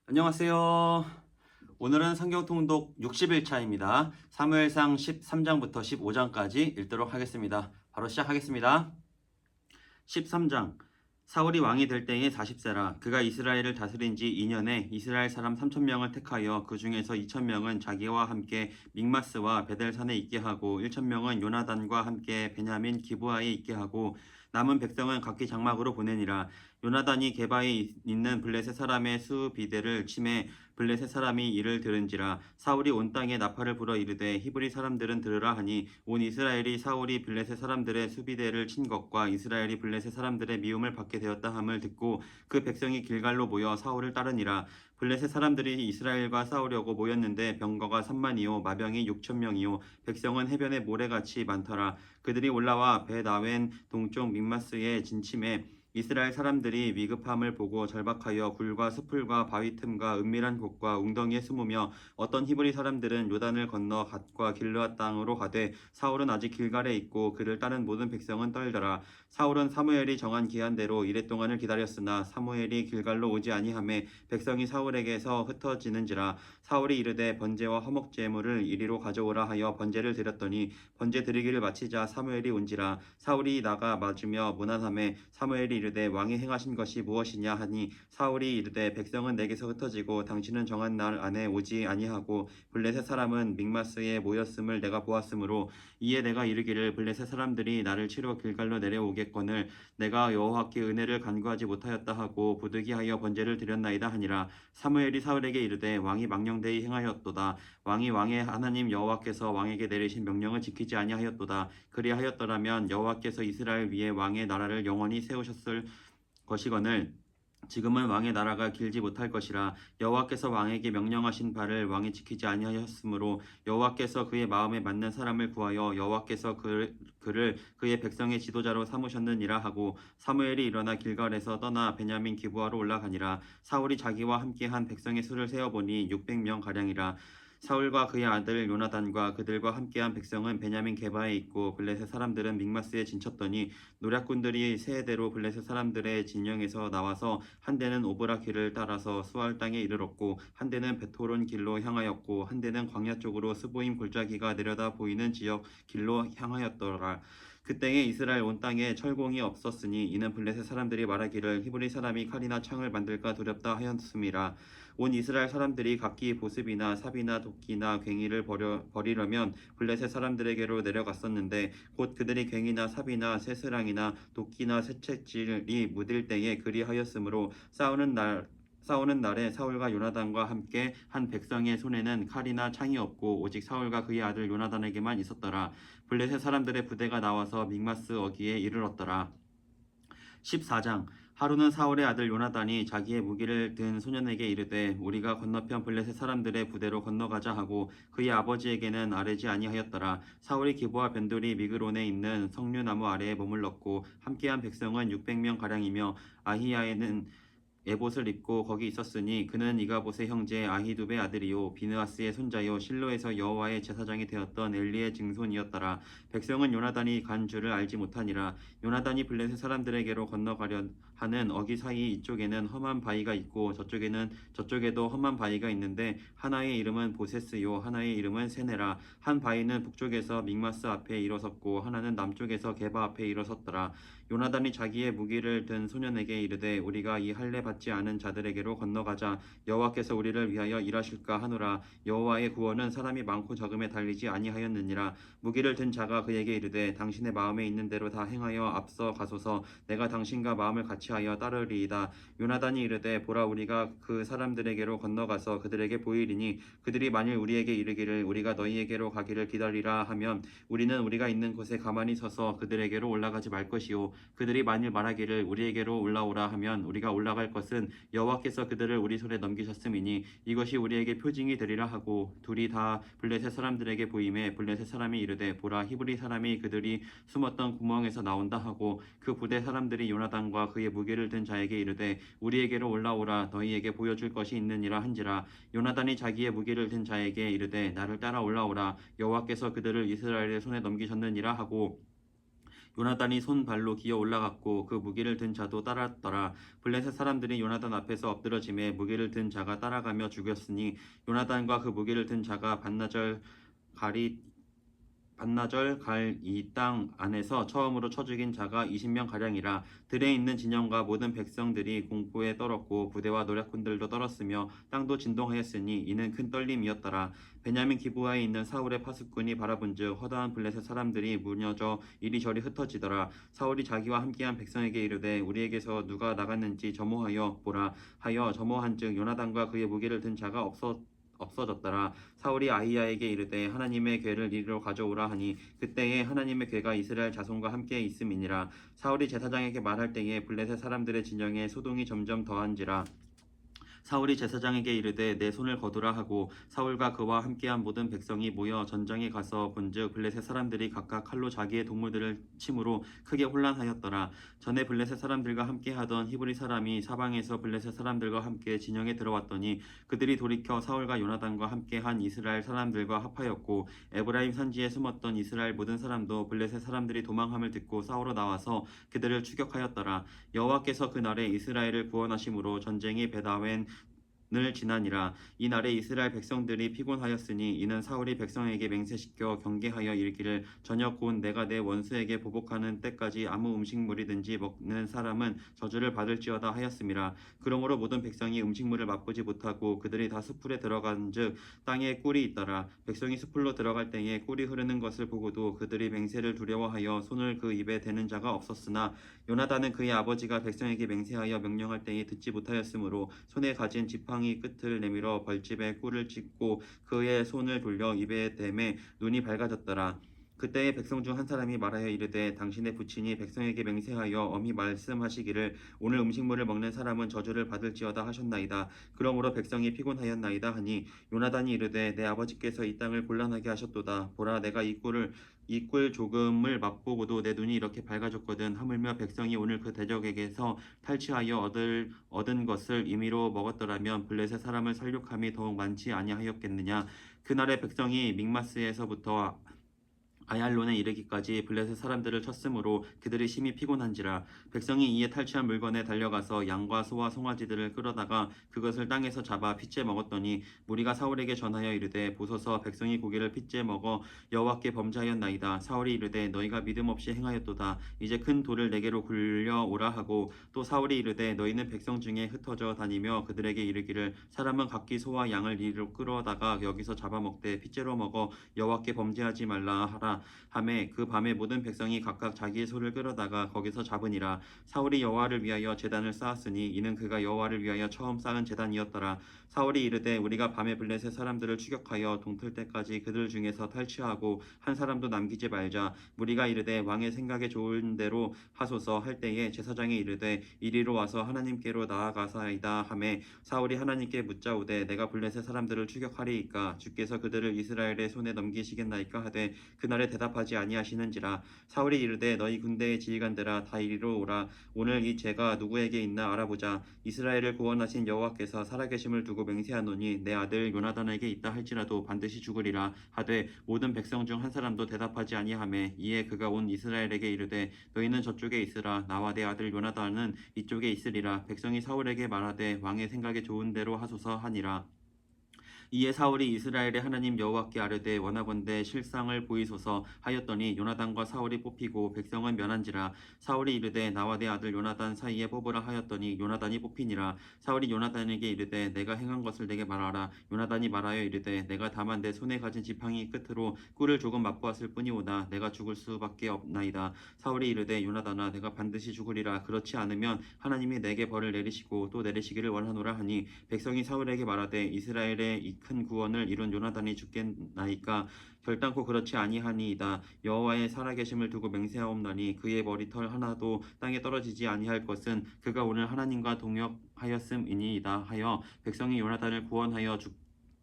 안녕하세요. 오늘은 성경 통독 60일차입니다. 사무엘상 13장부터 15장까지 읽도록 하겠습니다. 바로 시작하겠습니다. 13장 사울이 왕이 될 때에 40세라. 그가 이스라엘을 다스린 지 2년에 이스라엘 사람 3,000명을 택하여 그 중에서 2,000명은 자기와 함께 믹마스와 베델산에 있게 하고 1,000명은 요나단과 함께 베냐민 기브아에 있게 하고 남은 백성은 각기 장막으로 보내니라. 요나단이 게바에 있는 블레셋 사람의 수비대를 치매 블레셋 사람이 이를 들은지라. 사울이 온 땅에 나팔을 불어 이르되 히브리 사람들은 들으라 하니 온 이스라엘이 사울이 블레셋 사람들의 수비대를 친 것과 이스라엘이 블레셋 사람들의 미움을 받게 되었다 함을 듣고 그 백성이 길갈로 모여 사울을 따르니라. 블레셋 사람들이 이스라엘과 싸우려고 모였는데 병거가 3만이요 마병이 6,000명이요 백성은 해변에 모래같이 많더라. 그들이 올라와 베다웬 동쪽 믹마스에 진침해 이스라엘 사람들이 위급함을 보고 절박하여 굴과 숲풀과 바위 틈과 은밀한 곳과 웅덩이에 숨으며 어떤 히브리 사람들은 요단을 건너 갓과 길르앗 땅으로 가되 사울은 아직 길갈에 있고 그를 따른 모든 백성은 떨더라. 사울은 사무엘이 정한 기한대로 이랫 동안을 기다렸으나 사무엘이 길갈로 오지 아니하매 백성이 사울에게서 흩어지는지라. 사울이 이르되 번제와 화목 제물을 이리로 가져오라 하여 번제를 드렸더니 번제 드리기를 마치자 사무엘이 온지라. 사울이 나가 맞으며 무난함에 사무엘이 이르되 왕이 행하신 것이 무엇이냐 하니 사울이 이르되 백성은 내게서 흩어지고 당신은 정한 날 안에 오지 아니하고 블레셋 사람은 믹마스에 모였음을 내가 보았으므로 이에 내가 이르기를 블레셋 사람들이 나를 치러 길갈로 내려오겠거늘 내가 여호와께 은혜를 간구하지 못하였다 하고 부득이하여 번제를 드렸나이다 하니라. 사무엘이 사울에게 이르되 왕이 망령되이 행하였도다. 왕이 왕의 하나님 여호와께서 왕에게 내리신 명령을 지키지 아니하였도다. 그리하였더라면 여호와께서 이스라엘 위에 왕의 나라를 영원히 세우셨을 것이거늘 지금은 왕의 나라가 길지 못할 것이라. 여호와께서 왕에게 명령하신 바를 왕이 지키지 아니하였으므로 여호와께서 그의 마음에 맞는 사람을 구하여 여호와께서 그를 그의 백성의 지도자로 삼으셨느니라 하고 사무엘이 일어나 길갈에서 떠나 베냐민 기브아로 올라가니라. 사울이 자기와 함께한 백성의 수를 세어보니 600명 가량이라. 사울과 그의 아들 요나단과 그들과 함께한 백성은 베냐민 게바에 있고 블레셋 사람들은 믹마스에 진쳤더니 노략군들이 세대로 블레셋 사람들의 진영에서 나와서 한 대는 오브라 길을 따라서 수알 땅에 이르렀고 한 대는 베토론 길로 향하였고 한 대는 광야 쪽으로 스보임 골짜기가 내려다 보이는 지역 길로 향하였더라. 그때에 이스라엘 온 땅에 철공이 없었으니 이는 블레셋 사람들이 말하기를 히브리 사람이 칼이나 창을 만들까 두렵다 하였음이라. 온 이스라엘 사람들이 각기 보습이나 삽이나 도끼나 괭이를 버리려면 블레셋 사람들에게로 내려갔었는데 곧 그들이 괭이나 삽이나 쇠스랑이나 도끼나 쇠책질이 묻을 때에 그리하였으므로 싸우는 날에 사울과 요나단과 함께 한 백성의 손에는 칼이나 창이 없고 오직 사울과 그의 아들 요나단에게만 있었더라. 블레셋 사람들의 부대가 나와서 믹마스 어기에 이르렀더라. 14장 하루는 사울의 아들 요나단이 자기의 무기를 든 소년에게 이르되 우리가 건너편 블레셋 사람들의 부대로 건너가자 하고 그의 아버지에게는 아뢰지 아니하였더라. 사울이 기브아 변돌이 미그론에 있는 석류나무 아래에 머물렀고 함께한 백성은 600명 가량이며 아히야에는 에봇을 입고 거기 있었으니 그는 이가봇의 형제 아히두베 아들이요 비느하스의 손자요 실로에서 여호와의 제사장이 되었던 엘리의 증손이었더라. 백성은 요나단이 간 줄을 알지 못하니라. 요나단이 블레셋 사람들에게로 건너가려 하는 어기 사이 이쪽에는 험한 바위가 있고 저쪽에도 험한 바위가 있는데 하나의 이름은 보세스요 하나의 이름은 세네라. 한 바위는 북쪽에서 믹마스 앞에 일어섰고 하나는 남쪽에서 게바 앞에 일어섰더라. 요나단이 자기의 무기를 든 소년에게 이르되 우리가 이 할례 받지 않은 자들에게로 건너가자. 여호와께서 우리를 위하여 일하실까 하노라. 여호와의 구원은 사람이 많고 적음에 달리지 아니하였느니라. 무기를 든 자가 그에게 이르되 당신의 마음에 있는 대로 다 행하여 앞서 가소서. 내가 당신과 마음을 같이하여 따르리이다. 요나단이 이르되 보라 우리가 그 사람들에게로 건너가서 그들에게 보이리니 그들이 만일 우리에게 이르기를 우리가 너희에게로 가기를 기다리라 하면 우리는 우리가 있는 곳에 가만히 서서 그들에게로 올라가지 말 것이요 그들이 만일 말하기를 우리에게로 올라오라 하면 우리가 올라갈 것은 여호와께서 그들을 우리 손에 넘기셨음이니 이것이 우리에게 표징이 되리라 하고 둘이 다 블레셋 사람들에게 보임에 블레셋 사람이 이르되 보라 히브리 사람이 그들이 숨었던 구멍에서 나온다 하고 그 부대 사람들이 요나단과 그의 무기를 든 자에게 이르되 우리에게로 올라오라 너희에게 보여줄 것이 있느니라 한지라. 요나단이 자기의 무기를 든 자에게 이르되 나를 따라 올라오라 여호와께서 그들을 이스라엘의 손에 넘기셨느니라 하고 요나단이 손발로 기어 올라갔고 그 무기를 든 자도 따랐더라. 블레셋 사람들이 요나단 앞에서 엎드러짐에 무기를 든 자가 따라가며 죽였으니 요나단과 그 무기를 든 자가 반나절 갈 이 땅 안에서 처음으로 쳐 죽인 자가 20명 가량이라. 들에 있는 진영과 모든 백성들이 공포에 떨었고 부대와 노략군들도 떨었으며 땅도 진동하였으니 이는 큰 떨림이었더라. 베냐민 기브아에 있는 사울의 파수꾼이 바라본즉 허다한 블레셋 사람들이 무너져 이리저리 흩어지더라. 사울이 자기와 함께한 백성에게 이르되 우리에게서 누가 나갔는지 점호하여 보라 하여 점호한즉 요나단과 그의 무기를 든 자가 없어졌더라. 사울이 아히야에게 이르되 하나님의 궤를 이리로 가져오라 하니 그때에 하나님의 궤가 이스라엘 자손과 함께 있음이니라. 사울이 제사장에게 말할 때에 블레셋 사람들의 진영에 소동이 점점 더한지라. 사울이 제사장에게 이르되 내 손을 거두라 하고 사울과 그와 함께한 모든 백성이 모여 전장에 가서 본즉 블레셋 사람들이 각각 칼로 자기의 동물들을 침으로 크게 혼란하였더라. 전에 블레셋 사람들과 함께하던 히브리 사람이 사방에서 블레셋 사람들과 함께 진영에 들어왔더니 그들이 돌이켜 사울과 요나단과 함께한 이스라엘 사람들과 합하였고 에브라임 산지에 숨었던 이스라엘 모든 사람도 블레셋 사람들이 도망함을 듣고 싸우러 나와서 그들을 추격하였더라. 여호와께서 그날에 이스라엘을 구원하심으로 전쟁이 베다웬 늘 지나니라. 이 날에 이스라엘 백성들이 피곤하였으니 이는 사울이 백성에게 맹세시켜 경계하여 이르기를 저녁 곧 내가 내 원수에게 보복하는 때까지 아무 음식물이든지 먹는 사람은 저주를 받을지어다 하였음이라. 그러므로 모든 백성이 음식물을 맛보지 못하고 그들이 다 숲풀에 들어간즉 땅에 꿀이 있더라. 백성이 숲풀로 들어갈 때에 꿀이 흐르는 것을 보고도 그들이 맹세를 두려워하여 손을 그 입에 대는 자가 없었으나 요나단은 그의 아버지가 백성에게 맹세하여 명령할 때에 듣지 못하였으므로 손에 가진 지팡이 끝을 내밀어 벌집에 꿀을 찍고 그의 손을 돌려 입에 대매 눈이 밝아졌더라. 그때에 백성 중 한 사람이 말하여 이르되 당신의 부친이 백성에게 맹세하여 엄히 말씀하시기를 오늘 음식물을 먹는 사람은 저주를 받을지어다 하셨나이다. 그러므로 백성이 피곤하였나이다 하니 요나단이 이르되 내 아버지께서 이 땅을 곤란하게 하셨도다. 보라 내가 이 꿀 조금을 맛보고도 내 눈이 이렇게 밝아졌거든. 하물며 백성이 오늘 그 대적에게서 탈취하여 얻은 것을 임의로 먹었더라면 블레셋 사람을 살육함이 더욱 많지 아니하였겠느냐. 그날의 백성이 믹마스에서부터 아얄론에 이르기까지 블레셋 사람들을 쳤으므로 그들이 심히 피곤한지라. 백성이 이에 탈취한 물건에 달려가서 양과 소와 송아지들을 끌어다가 그것을 땅에서 잡아 핏째 먹었더니 무리가 사울에게 전하여 이르되 보소서 백성이 고기를 핏째 먹어 여호와께 범죄하였나이다. 사울이 이르되 너희가 믿음 없이 행하였도다. 이제 큰 돌을 내게로 굴려오라 하고 또 사울이 이르되 너희는 백성 중에 흩어져 다니며 그들에게 이르기를 사람은 각기 소와 양을 이리로 끌어다가 여기서 잡아먹되 핏째로 먹어 여호와께 범죄하지 말라 하라 하매 그 밤에 모든 백성이 각각 자기의 소를 끌어다가 거기서 잡으니라. 사울이 여호와를 위하여 제단을 쌓았으니 이는 그가 여호와를 위하여 처음 쌓은 제단이었더라. 사울이 이르되 우리가 밤에 블레셋 사람들을 추격하여 동틀 때까지 그들 중에서 탈취하고 한 사람도 남기지 말자. 무리가 이르되 왕의 생각에 좋은 대로 하소서 할 때에 제사장이 이르되 이리로 와서 하나님께로 나아가사이다 하매 사울이 하나님께 묻자오되 내가 블레셋 사람들을 추격하리이까 주께서 그들을 이스라엘의 손에 넘기시겠나이까 하되 그날에 대답하지 아니하시는지라. 사울이 이르되 너희 군대의 지휘관들아 다 이리로 오라. 오늘 이 죄가 누구에게 있나 알아보자. 이스라엘을 구원하신 여호와께서 살아계심을 두고 맹세하노니 내 아들 요나단에게 있다 할지라도 반드시 죽으리라 하되 모든 백성 중 한 사람도 대답하지 아니하매 이에 그가 온 이스라엘에게 이르되 너희는 저쪽에 있으라. 나와 내 아들 요나단은 이쪽에 있으리라. 백성이 사울에게 말하되 왕의 생각에 좋은 대로 하소서 하니라. 이에 사울이 이스라엘의 하나님 여호와께 아뢰되 원하건대 실상을 보이소서 하였더니 요나단과 사울이 뽑히고 백성은 면한지라. 사울이 이르되 나와 내 아들 요나단 사이에 뽑으라 하였더니 요나단이 뽑히니라. 사울이 요나단에게 이르되 내가 행한 것을 내게 말하라. 요나단이 말하여 이르되 내가 다만 내 손에 가진 지팡이 끝으로 꿀을 조금 맛보았을 뿐이오나 내가 죽을 수밖에 없나이다. 사울이 이르되 요나단아 내가 반드시 죽으리라. 그렇지 않으면 하나님이 내게 벌을 내리시고 또 내리시기를 원하노라 하니 백성이 사울에게 말하되 이스라엘의 이 큰 구원을 이룬 요나단이 죽겠나이까. 결단코 그렇지 아니하니이다. 여호와의 살아계심을 두고 맹세하옵나니 그의 머리털 하나도 땅에 떨어지지 아니할 것은 그가 오늘 하나님과 동역하였음이니이다 하여 백성이 요나단을 구원하여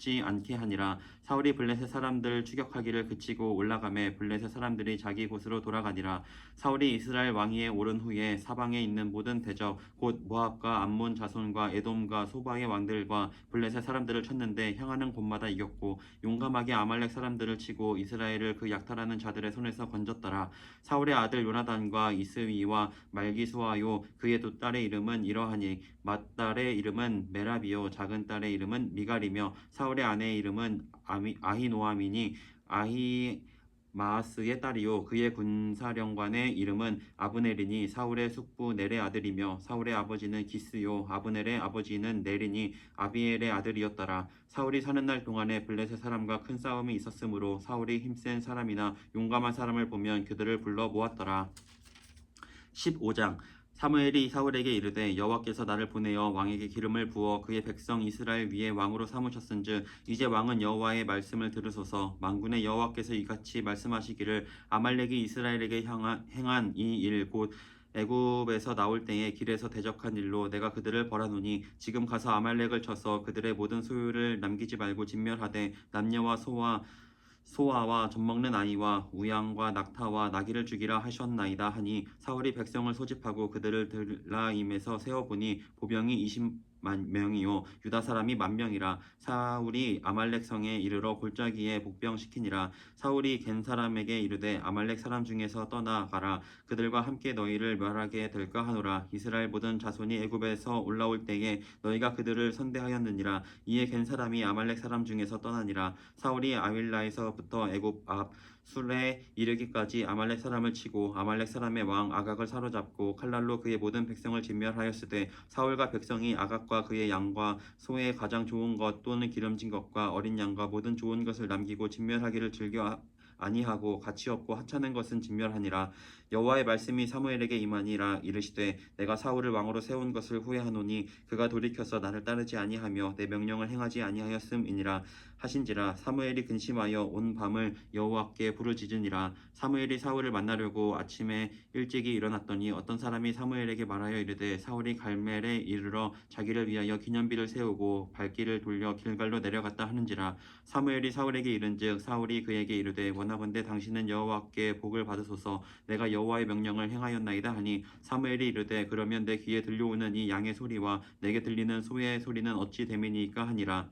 죽지 않게 하니라. 사울이 블레셋 사람들 추격하기를 그치고 올라가매 블레셋 사람들이 자기 곳으로 돌아가니라. 사울이 이스라엘 왕위에 오른 후에 사방에 있는 모든 대적 곧 모압과 암몬 자손과 에돔과 소바의 왕들과 블레셋 사람들을 쳤는데 향하는 곳마다 이겼고 용감하게 아말렉 사람들을 치고 이스라엘을 그 약탈하는 자들의 손에서 건졌더라. 사울의 아들 요나단과 이스위와 말기수아요 그의 두 딸의 이름은 이러하니 맏딸의 이름은 메라비요 작은 딸의 이름은 미갈이며 사울의 아내의 이름은 아히노아미니 아히마아스의 딸이요 그의 군사령관의 이름은 아브넬이니 사울의 숙부 넬의 아들이며 사울의 아버지는 기스요 아브넬의 아버지는 넬이니 아비엘의 아들이었더라. 사울이 사는 날 동안에 블레셋 사람과 큰 싸움이 있었으므로 사울이 힘센 사람이나 용감한 사람을 보면 그들을 불러 모았더라. 15장 사무엘이 사울에게 이르되 여호와께서 나를 보내어 왕에게 기름을 부어 그의 백성 이스라엘 위에 왕으로 삼으셨은즉 이제 왕은 여호와의 말씀을 들으소서. 만군의 여호와께서 이같이 말씀하시기를 아말렉이 이스라엘에게 행한 이 일 곧 애굽에서 나올 때에 길에서 대적한 일로 내가 그들을 벌하노니 지금 가서 아말렉을 쳐서 그들의 모든 소유를 남기지 말고 진멸하되 남녀와 소아와 젖먹는 아이와 우양과 낙타와 나귀를 죽이라 하셨나이다 하니 사울이 백성을 소집하고 그들을 들라임에서 세어보니 보병이 20만 명이요 유다 사람이 10,000명이라. 사울이 아말렉 성에 이르러 골짜기에 복병시키니라. 사울이 겐 사람에게 이르되 아말렉 사람 중에서 떠나가라. 그들과 함께 너희를 멸하게 될까 하노라. 이스라엘 모든 자손이 애굽에서 올라올 때에 너희가 그들을 선대하였느니라. 이에 겐 사람이 아말렉 사람 중에서 떠나니라. 사울이 아윌라에서부터 애굽 앞 술에 이르기까지 아말렉 사람을 치고 아말렉 사람의 왕 아각을 사로잡고 칼날로 그의 모든 백성을 진멸하였으되 사울과 백성이 아각과 그의 양과 소의 가장 좋은 것 또는 기름진 것과 어린 양과 모든 좋은 것을 남기고 진멸하기를 즐겨 아니하고 가치 없고 하찮은 것은 진멸하니라. 여호와의 말씀이 사무엘에게 임하니라. 이르시되 내가 사울을 왕으로 세운 것을 후회하노니 그가 돌이켜서 나를 따르지 아니하며 내 명령을 행하지 아니하였음이니라 하신지라. 사무엘이 근심하여 온 밤을 여호와께 부르짖으니라. 사무엘이 사울을 만나려고 아침에 일찍이 일어났더니 어떤 사람이 사무엘에게 말하여 이르되 사울이 갈멜에 이르러 자기를 위하여 기념비를 세우고 발길을 돌려 길갈로 내려갔다 하는지라. 사무엘이 사울에게 이른즉 사울이 그에게 이르되 원하건대 당신은 여호와께 복을 받으소서. 내가 여호와의 명령을 행하였나이다 하니 사무엘이 이르되 그러면 내 귀에 들려오는 이 양의 소리와 내게 들리는 소의 소리는 어찌 됨이니까 하니라.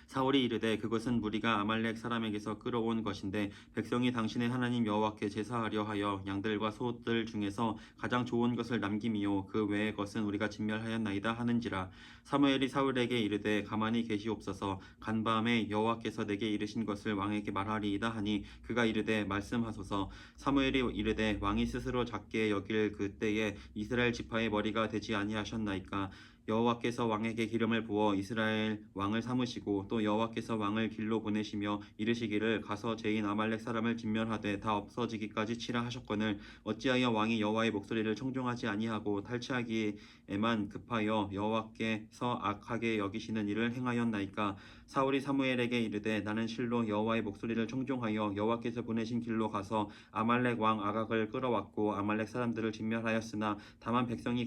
사울이 이르되 그것은 무리가 아말렉 사람에게서 끌어온 것인데 백성이 당신의 하나님 여호와께 제사하려 하여 양들과 소들 중에서 가장 좋은 것을 남김이요 그 외의 것은 우리가 진멸하였나이다 하는지라. 사무엘이 사울에게 이르되 가만히 계시옵소서. 간밤에 여호와께서 내게 이르신 것을 왕에게 말하리이다 하니 그가 이르되 말씀하소서. 사무엘이 이르되 왕이 스스로 작게 여길 그때에 이스라엘 지파의 머리가 되지 아니하셨나이까. 여호와께서 왕에게 기름을 부어 이스라엘 왕을 삼으시고 또 여호와께서 왕을 길로 보내시며 이르시기를 가서 죄인 아말렉 사람을 진멸하되 다 없어지기까지 치라 하셨거늘 어찌하여 왕이 여호와의 목소리를 청종하지 아니하고 탈취하기에만 급하여 여호와께서 악하게 여기시는 일을 행하였나이까. 사울이 사무엘에게 이르되 나는 실로 여호와의 목소리를 청종하여 여호와께서 보내신 길로 가서 아말렉 왕 아각을 끌어왔고 아말렉 사람들을 진멸하였으나 다만 백성이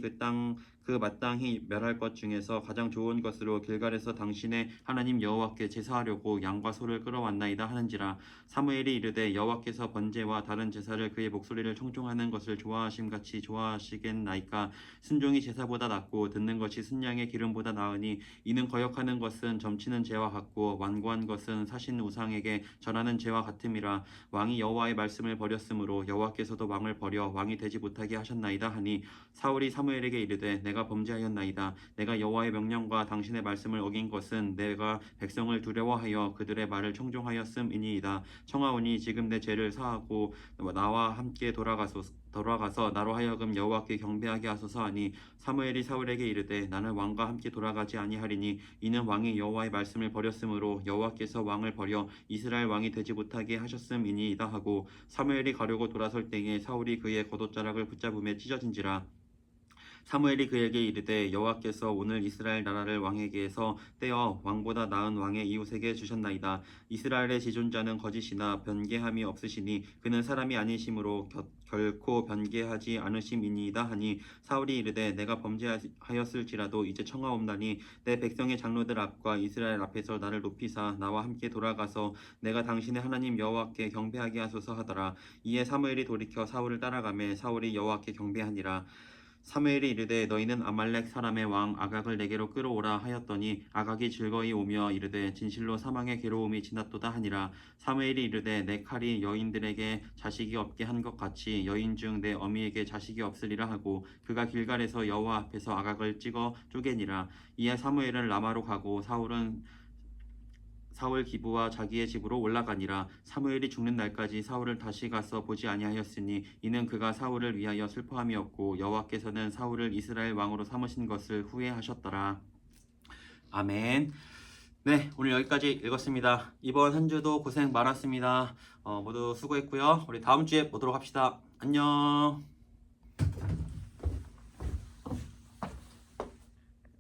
그 마땅히 멸할 것 중에서 가장 좋은 것으로 길갈에서 당신의 하나님 여호와께 제사하려고 양과 소를 끌어왔나이다 하는지라. 사무엘이 이르되 여호와께서 번제와 다른 제사를 그의 목소리를 청종하는 것을 좋아하심같이 좋아하시겠나이까. 순종이 제사보다 낫고 듣는 것이 순양의 기름보다 나으니 이는 거역하는 것은 점치는 죄와 같고 완고한 것은 사신 우상에게 절하는 죄와 같음이라. 왕이 여호와의 말씀을 버렸으므로 여호와께서도 왕을 버려 왕이 되지 못하게 하셨나이다 하니 사울이 사무엘에게 이르되 내가 범죄하였나이다. 내가 여호와의 명령과 당신의 말씀을 어긴 것은 내가 백성을 두려워하여 그들의 말을 청종하였음이니이다. 청하오니 지금 내 죄를 사하고 나와 함께 돌아가서 나로 하여금 여호와께 경배하게 하소서 하니 사무엘이 사울에게 이르되 나는 왕과 함께 돌아가지 아니하리니 이는 왕이 여호와의 말씀을 버렸으므로 여호와께서 왕을 버려 이스라엘 왕이 되지 못하게 하셨음이니이다 하고 사무엘이 가려고 돌아설 때에 사울이 그의 겉옷자락을 붙잡음에 찢어진지라. 사무엘이 그에게 이르되 여호와께서 오늘 이스라엘 나라를 왕에게서 떼어 왕보다 나은 왕의 이웃에게 주셨나이다. 이스라엘의 지존자는 거짓이나 변개함이 없으시니 그는 사람이 아니심으로 결코 변개하지 않으심이니이다 하니 사울이 이르되 내가 범죄하였을지라도 이제 청하옵나니 내 백성의 장로들 앞과 이스라엘 앞에서 나를 높이사 나와 함께 돌아가서 내가 당신의 하나님 여호와께 경배하게 하소서 하더라. 이에 사무엘이 돌이켜 사울을 따라가매 사울이 여호와께 경배하니라. 사무엘이 이르되 너희는 아말렉 사람의 왕 아각을 내게로 끌어오라 하였더니 아각이 즐거이 오며 이르되 진실로 사망의 괴로움이 지났도다 하니라. 사무엘이 이르되 내 칼이 여인들에게 자식이 없게 한 것 같이 여인 중 내 어미에게 자식이 없으리라 하고 그가 길갈에서 여호와 앞에서 아각을 찍어 쪼개니라. 이에 사무엘은 라마로 가고 사울 기부와 자기의 집으로 올라가니라. 사무엘이 죽는 날까지 사울을 다시 가서 보지 아니하였으니 이는 그가 사울을 위하여 슬퍼함이었고 여호와께서는 사울을 이스라엘 왕으로 삼으신 것을 후회하셨더라. 아멘. 네, 오늘 여기까지 읽었습니다. 이번 한 주도 고생 많았습니다. 모두 수고했고요. 우리 다음 주에 보도록 합시다. 안녕.